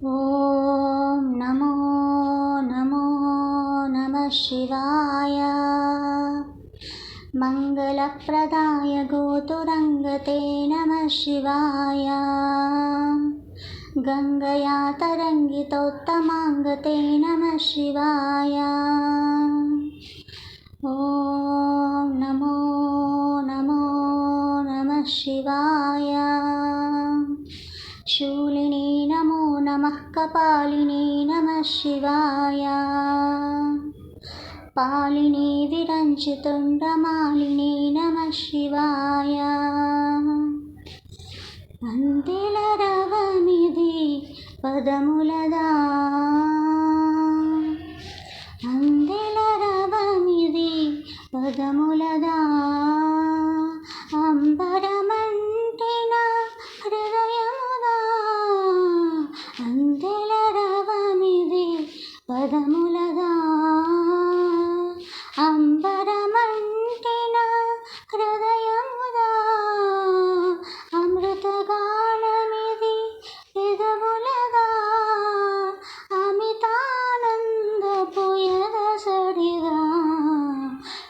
ఓం నమో నమో నమః శివాయ. మంగళప్రదాయ గోతురంగతే నమః శివాయ. గంగయా తరంగితోత్తమాంగతే నమః శివాయ. ఓం నమో నమో నమః శివాయ. శూలిని నమో నమః కపాలిని నమః శివాయ. పాలిని విరంచితుండ్రమాలిని నమః శివాయ. అందెల రవమిది పదములదా, అందెల రవమిది పదములదా. అంబరమంటిన హృదయముదా, అందెల రవమిది పదములదా. అంబరమంటిన హృదయముదా, అమృతగానమిది పెదవులదా. అమితానందపుయదసడిదా,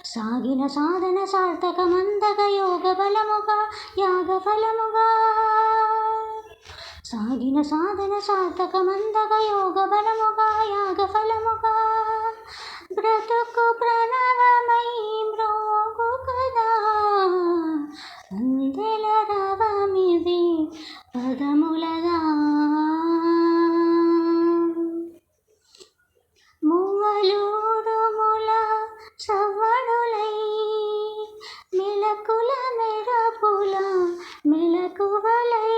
సాగిన సాధన సార్థకమందగ యోగ బలముగా యాగ ఫలముగా. సాగిన సాధన సార్థకమందగ యోగ బలముగా యాగ ఫలముగా. బ్రతుకు ప్రణవమై మ్రోగు కదా, అందెల రవమిది పదములదా. మువ్వలూరుముల సవ్వడులై మెలకుల మెరపుల మెలకువలై.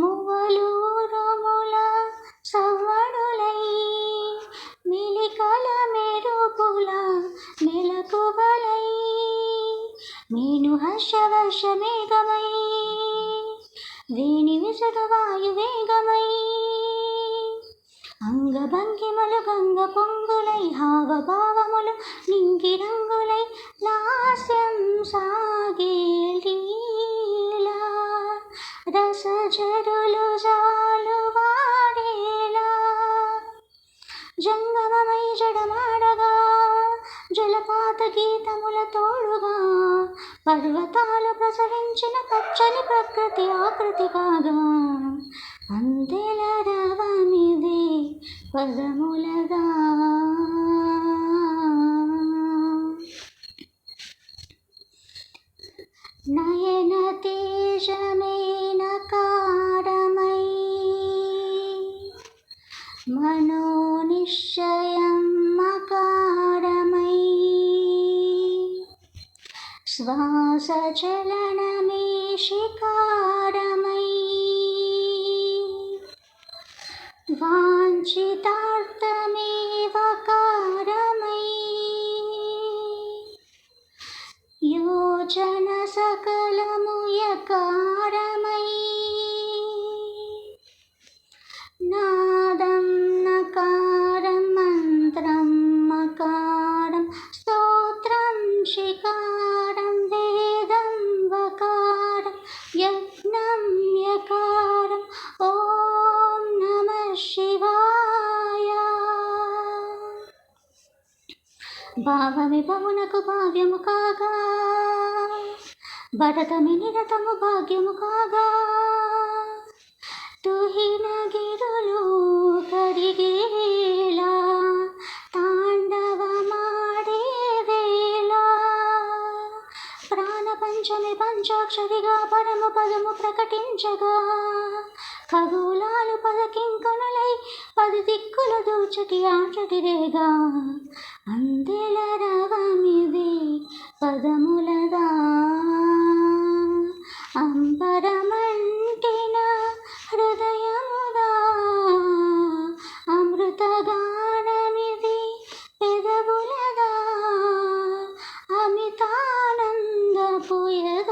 మువ్వలూరుముల సవ్వడులై మెలికల మెరుపుల మెలకువలై. మీను హర్షవర్ష మేఘమై వేణి విసుడు వాయువేగమై. అంగభంగిమలు గంగ పొంగులై హావభావములు నింగి రంగులై. లాస్యం సాగేలీలా రసజరులు జాలు వాడేలా. జంగమమై జడమాడగా జలపాత గీతముల తోడుగా. పర్వతాలు ప్రసరించిన పచ్చని ప్రకృతి ఆకృతి కాగా. అందెల రవమిది పదములదా. నయన తేజమేన కారమై మనోనిశ్చయం మకారమై. శ్వాస చలనమే శికారమై. వాంఛితార్థమేవ కారమై. యోజన సకలము యకారమై. నాదం నకారం మంత్రం మకారం. స్తోత్రం శికారం వేదం వకారం. యజ్ఞం యకారం. ఓం నమః శివాయ. భావవిభవునకు భావ్యము కాగా, భరతమి నిరతము భాగ్యము కాగా. తుహిన గిరులు కరిగేలా తాండవమాడే వేళ. ప్రాణపంచమి పంచాక్షరిగా పరము పదము ప్రకటించగా. ఖగోళాలు పదకింకణులై పది దిక్కుల దూచటి ఆచటిరేగా. అందెల రవమిది పదములదా. అంబరమంటిన హృదయముదా, అమృతగానమిది పెదవులదా. అమితానందపుయద